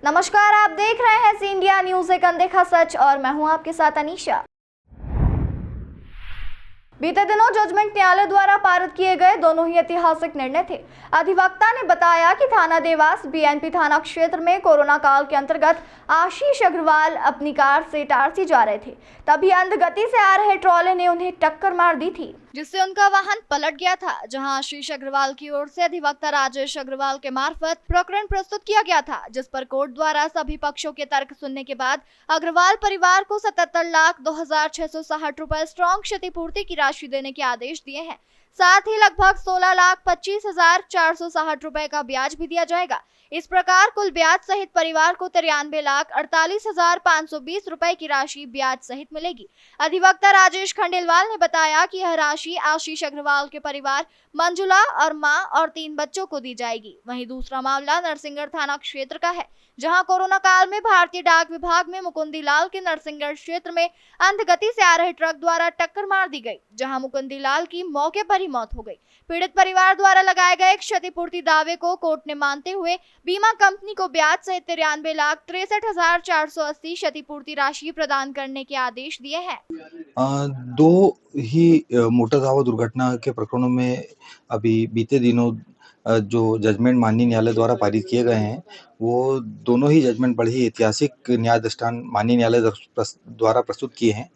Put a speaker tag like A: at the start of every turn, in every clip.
A: नमस्कार, आप देख रहे हैं सी इंडिया न्यूज, एक अनदेखा सच, और मैं हूं आपके साथ अनीशा। बीते दिनों जजमेंट न्यायालय द्वारा पारित किए गए दोनों ही ऐतिहासिक निर्णय थे। अधिवक्ता ने बताया कि थाना देवास बीएनपी थाना क्षेत्र में कोरोना काल के अंतर्गत आशीष अग्रवाल अपनी कार से इटारसी जा रहे थे, तभी अंधगति से आ रहे ट्रॉले ने उन्हें टक्कर मार दी थी, जिससे उनका वाहन पलट गया था। जहां आशीष अग्रवाल की ओर से अधिवक्ता राजेश अग्रवाल के मार्फत प्रकरण प्रस्तुत किया गया था, जिस पर कोर्ट द्वारा सभी पक्षों के तर्क सुनने के बाद अग्रवाल परिवार को 77,02,660 रुपए स्ट्रॉन्ग क्षतिपूर्ति की राशि देने के आदेश दिए हैं। साथ ही लगभग 16,25,460 रुपए का ब्याज भी दिया जाएगा। इस प्रकार कुल ब्याज सहित परिवार को 93,48,520 रुपए की राशि ब्याज सहित मिलेगी। अधिवक्ता राजेश खंडेलवाल ने बताया कि यह राशि आशीष अग्रवाल के परिवार मंजुला और मां और 3 बच्चों को दी जाएगी। वहीं दूसरा मामला नरसिंहगढ़ थाना क्षेत्र का है, जहां कोरोना काल में भारतीय डाक विभाग में मुकुंदी लाल के नरसिंहगढ़ क्षेत्र में अंधगति से आ रहे ट्रक द्वारा टक्कर मार दी गई, जहां मुकुंदी लाल की मौके पर ही मौत हो गई। पीड़ित परिवार द्वारा लगाए गए क्षतिपूर्ति दावे को कोर्ट ने मानते हुए बीमा कंपनी को ब्याज सहित 93,63,480 क्षतिपूर्ति राशि प्रदान करने के आदेश दिए हैं।
B: दो ही मोटर वाहन दुर्घटना के प्रकरणों में अभी बीते दिनों जो जजमेंट माननीय न्यायालय द्वारा पारित किए गए हैं, वो दोनों ही जजमेंट बड़े ही ऐतिहासिक न्याय दृष्टांत माननीय न्यायालय द्वारा प्रस्तुत किए हैं।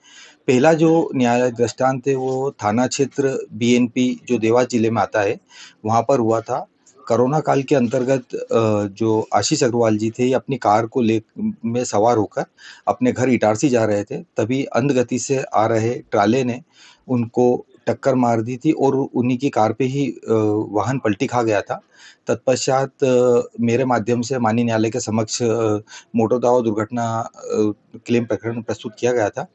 B: पहला जो न्याय दृष्टांत है वो थाना क्षेत्र बीएनपी जो देवास जिले में आता है, वहाँ पर हुआ था। कोरोना काल के अंतर्गत जो आशीष अग्रवाल जी थे, ये अपनी कार को में सवार होकर अपने घर इटारसी जा रहे थे, तभी अंधगति से आ रहे ट्राले ने उनको टक्कर मार दी थी और उन्हीं की कार पे ही वाहन पलटी खा गया था। तत्पश्चात मेरे माध्यम से माननीय न्यायालय के समक्ष मोटर वाहन दुर्घटना क्लेम प्रकरण प्रस्तुत किया गया था,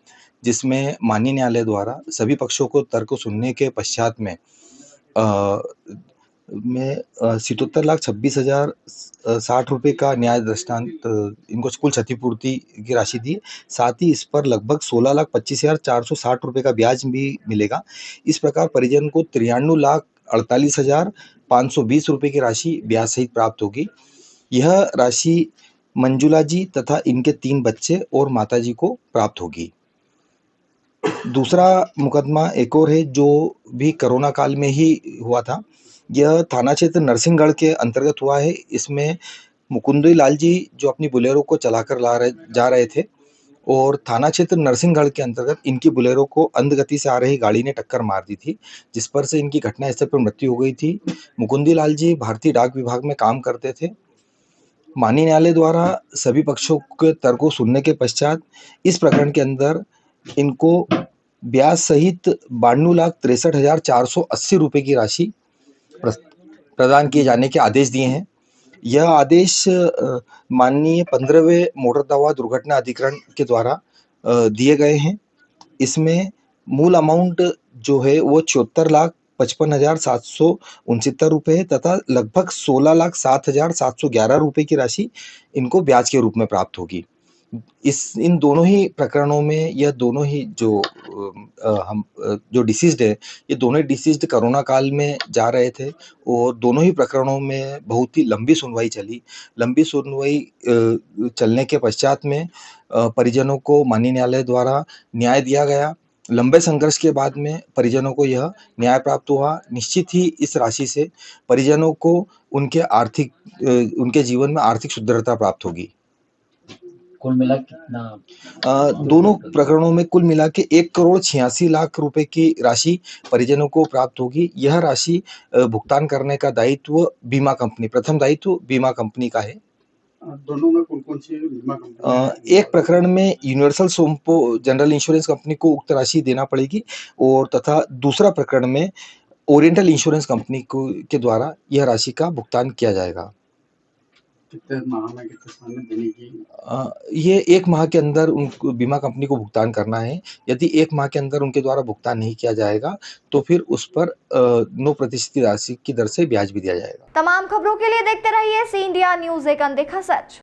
B: जिसमें माननीय न्यायालय द्वारा सभी पक्षों को तर्क सुनने के पश्चात में 77,26,060 रुपये का न्याय दृष्टांत इनको कुल क्षतिपूर्ति की राशि दी। साथ ही इस पर लगभग 16,25,460 रुपये का ब्याज भी मिलेगा। इस प्रकार परिजन को 93,48,520 रुपये की राशि ब्याज सहित प्राप्त होगी। यह राशि मंजुला जी तथा इनके 3 बच्चे और माता जी को प्राप्त होगी। दूसरा मुकदमा एक और है जो भी कोरोना काल में ही हुआ था। यह थाना क्षेत्र नरसिंहगढ़ के अंतर्गत हुआ है। इसमें मुकुंदी लाल जी जो अपनी बुलेरो को चलाकर जा रहे थे और थाना क्षेत्र नरसिंहगढ़ के अंतर्गत इनकी बुलेरो को अंधगति से आ रही गाड़ी ने टक्कर मार दी थी, जिस पर से इनकी घटनास्थल पर मृत्यु हो गई थी। मुकुंदी लाल जी भारतीय डाक विभाग में काम करते थे। माननीय न्यायालय द्वारा सभी पक्षों के तर्क को सुनने के पश्चात इस प्रकरण के अंदर इनको ब्याज सहित 92,63,480 रुपये की राशि प्रदान किए जाने के आदेश दिए हैं। यह आदेश माननीय 15वें मोटर वाहन दुर्घटना अधिकरण के द्वारा दिए गए हैं। इसमें मूल अमाउंट जो है वो 74,55,769 रुपये है तथा लगभग 16,07,711 रुपये की राशि इनको ब्याज के रूप में प्राप्त होगी। इन दोनों ही प्रकरणों में यह दोनों ही जो डिसीज्ड है, ये दोनों ही डिसीज्ड कोरोना काल में जा रहे थे और दोनों ही प्रकरणों में बहुत ही लंबी सुनवाई चली। लंबी सुनवाई चलने के पश्चात में परिजनों को माननीय न्यायालय द्वारा न्याय दिया गया। लंबे संघर्ष के बाद में परिजनों को यह न्याय प्राप्त हुआ। निश्चित ही इस राशि से परिजनों को उनके जीवन में आर्थिक सुदृढ़ता प्राप्त होगी।
C: कुल मिला कितना?
B: दोनों प्रकरणों में कुल मिला के 1,86,00,000 रुपए की राशि परिजनों को प्राप्त होगी। यह राशि भुगतान करने का दायित्व बीमा कंपनी, प्रथम दायित्व बीमा कंपनी का है।
C: दोनों में कौन-कौन सी बीमा कंपनी?
B: एक प्रकरण में यूनिवर्सल सोमपो जनरल इंश्योरेंस कंपनी को उक्त राशि देना पड़ेगी और तथा दूसरा प्रकरण में ओरिएंटल इंश्योरेंस कंपनी के द्वारा यह राशि का भुगतान किया जाएगा।
C: कितने माह में कितने समय में देने की?
B: ये 1 माह के अंदर उनको बीमा कंपनी को भुगतान करना है। यदि 1 माह के अंदर उनके द्वारा भुगतान नहीं किया जाएगा तो फिर उस पर 9% राशि की दर से ब्याज भी दिया जाएगा।
A: तमाम खबरों के लिए देखते रहिए सी इंडिया न्यूज, एक अनदेखा सच।